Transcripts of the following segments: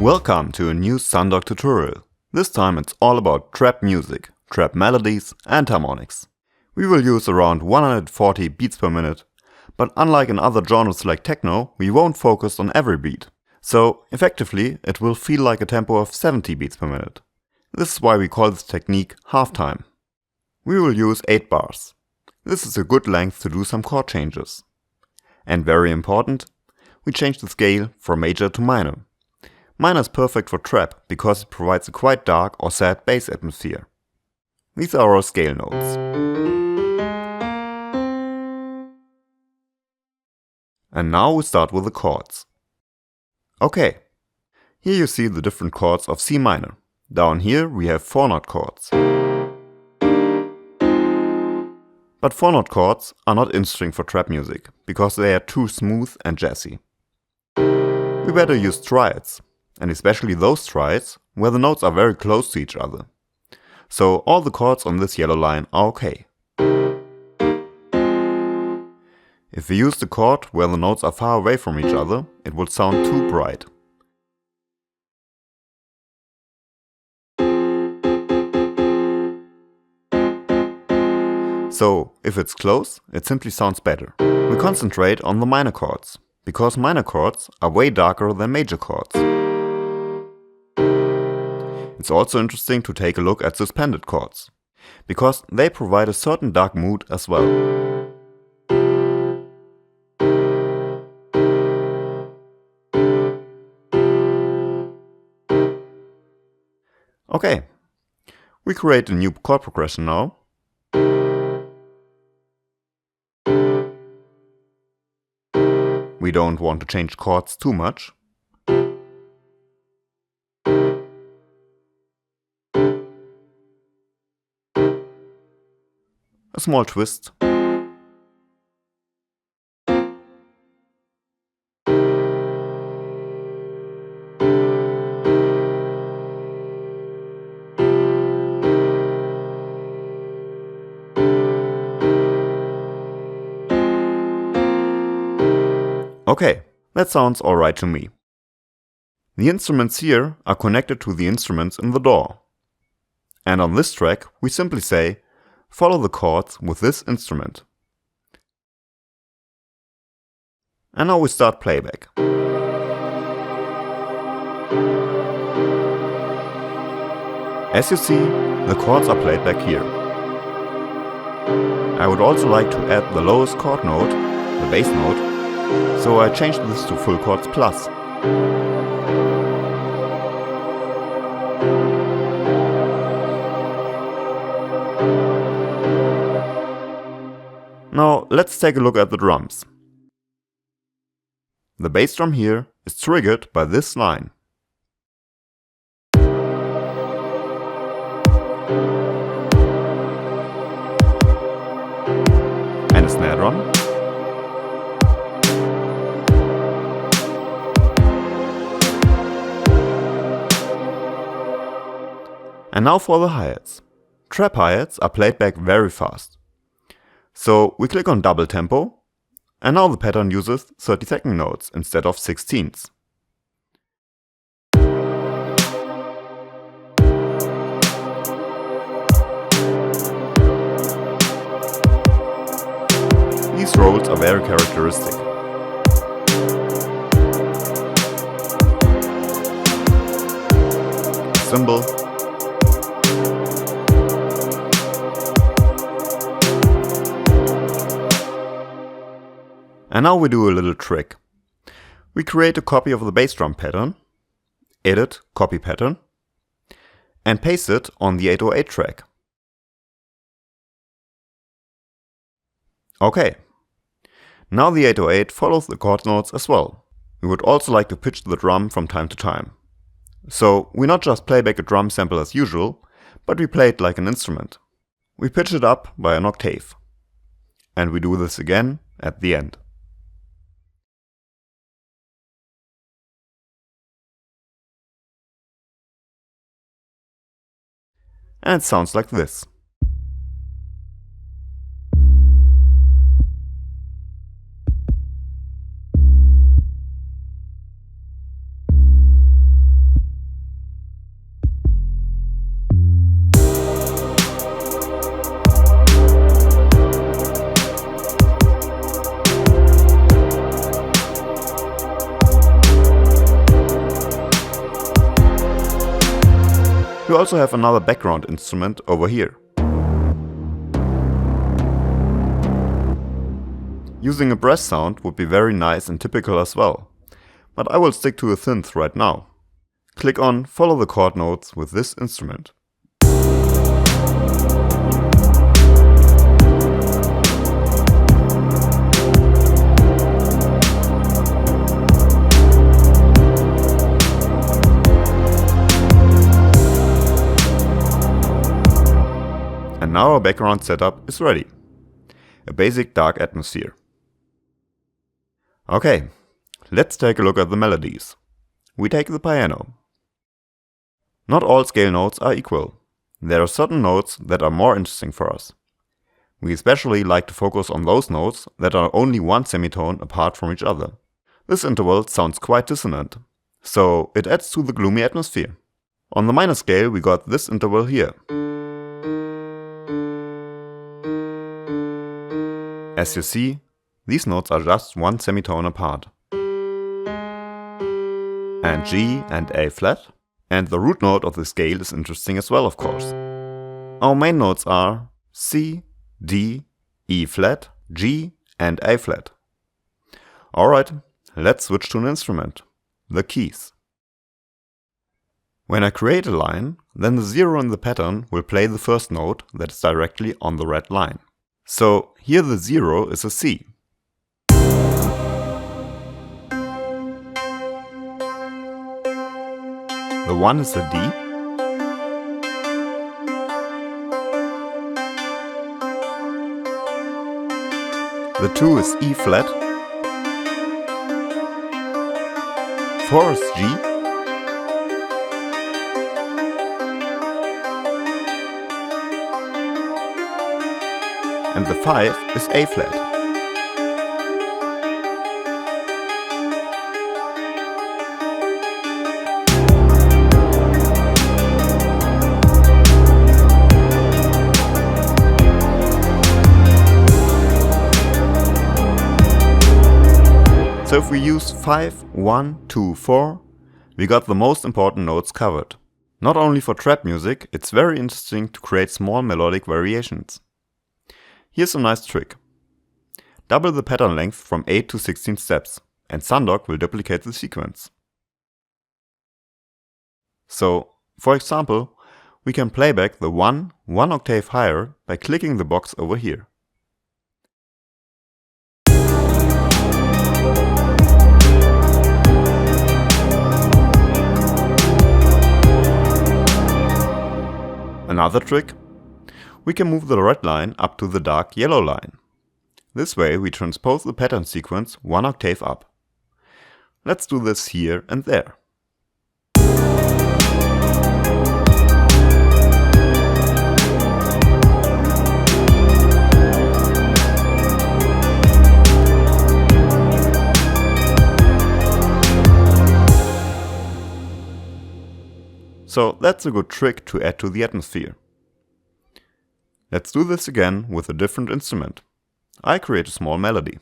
Welcome to a new Sundog tutorial. This time it's all about trap music, trap melodies and harmonics. We will use around 140 beats per minute, but unlike in other genres like techno, we won't focus on every beat. So effectively it will feel like a tempo of 70 beats per minute. This is why we call this technique half-time. We will use 8 bars. This is a good length to do some chord changes. And very important, we change the scale from major to minor. Minor is perfect for trap because it provides a quite dark or sad bass atmosphere. These are our scale notes. And now we start with the chords. Okay, here you see the different chords of C minor. Down here we have 4-note chords. But 4-note chords are not interesting for trap music because they are too smooth and jazzy. We better use triads. And especially those triads where the notes are very close to each other. So all the chords on this yellow line are okay. If we use the chord where the notes are far away from each other, it will sound too bright. So if it's close, it simply sounds better. We concentrate on the minor chords, because minor chords are way darker than major chords. It's also interesting to take a look at suspended chords, because they provide a certain dark mood as well. Okay, we create a new chord progression now. We don't want to change chords too much. A small twist. Okay, that sounds alright to me. The instruments here are connected to the instruments in the DAW. And on this track we simply say, follow the chords with this instrument. And now we start playback. As you see, the chords are played back here. I would also like to add the lowest chord note, the bass note, so I changed this to full chords plus. Now let's take a look at the drums. The bass drum here is triggered by this line. And a snare drum. And now for the hi-hats. Trap hi-hats are played back very fast. So we click on double tempo, and now the pattern uses 30-second notes instead of 16ths. These rolls are very characteristic. A cymbal. And now we do a little trick. We create a copy of the bass drum pattern, edit, copy pattern, and paste it on the 808 track. Okay, now the 808 follows the chord notes as well. We would also like to pitch the drum from time to time. So we not just play back a drum sample as usual, but we play it like an instrument. We pitch it up by an octave. And we do this again at the end. and it sounds like this. We also have another background instrument over here. Using a brass sound would be very nice and typical as well, but I will stick to a synth right now. Click on Follow the chord notes with this instrument. And now our background setup is ready. A basic dark atmosphere. Okay, let's take a look at the melodies. We take the piano. Not all scale notes are equal. There are certain notes that are more interesting for us. We especially like to focus on those notes that are only one semitone apart from each other. This interval sounds quite dissonant, so it adds to the gloomy atmosphere. On the minor scale we got this interval here. As you see, these notes are just one semitone apart. And G and A flat. And the root note of the scale is interesting as well, of course. Our main notes are C, D, E flat, G and A flat. Alright, let's switch to an instrument, the keys. When I create a line, then the 0 in the pattern will play the first note that is directly on the red line. So here the 0 is a C. The 1 is a D. The 2 is E flat. 4 is G. And the 5 is A flat. So if we use 5, 1, 2, 4, we got the most important notes covered. Not only for trap music, it's very interesting to create small melodic variations. Here's a nice trick. Double the pattern length from 8 to 16 steps, and Sundog will duplicate the sequence. So, for example, we can play back the 1 octave higher by clicking the box over here. Another trick? We can move the red line up to the dark yellow line. This way we transpose the pattern sequence 1 octave up. Let's do this here and there. So that's a good trick to add to the atmosphere. Let's do this again with a different instrument. I create a small melody.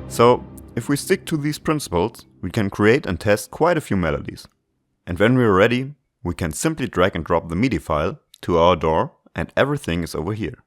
So, if we stick to these principles, we can create and test quite a few melodies. And when we're ready, we can simply drag and drop the MIDI file to our DAW and everything is over here.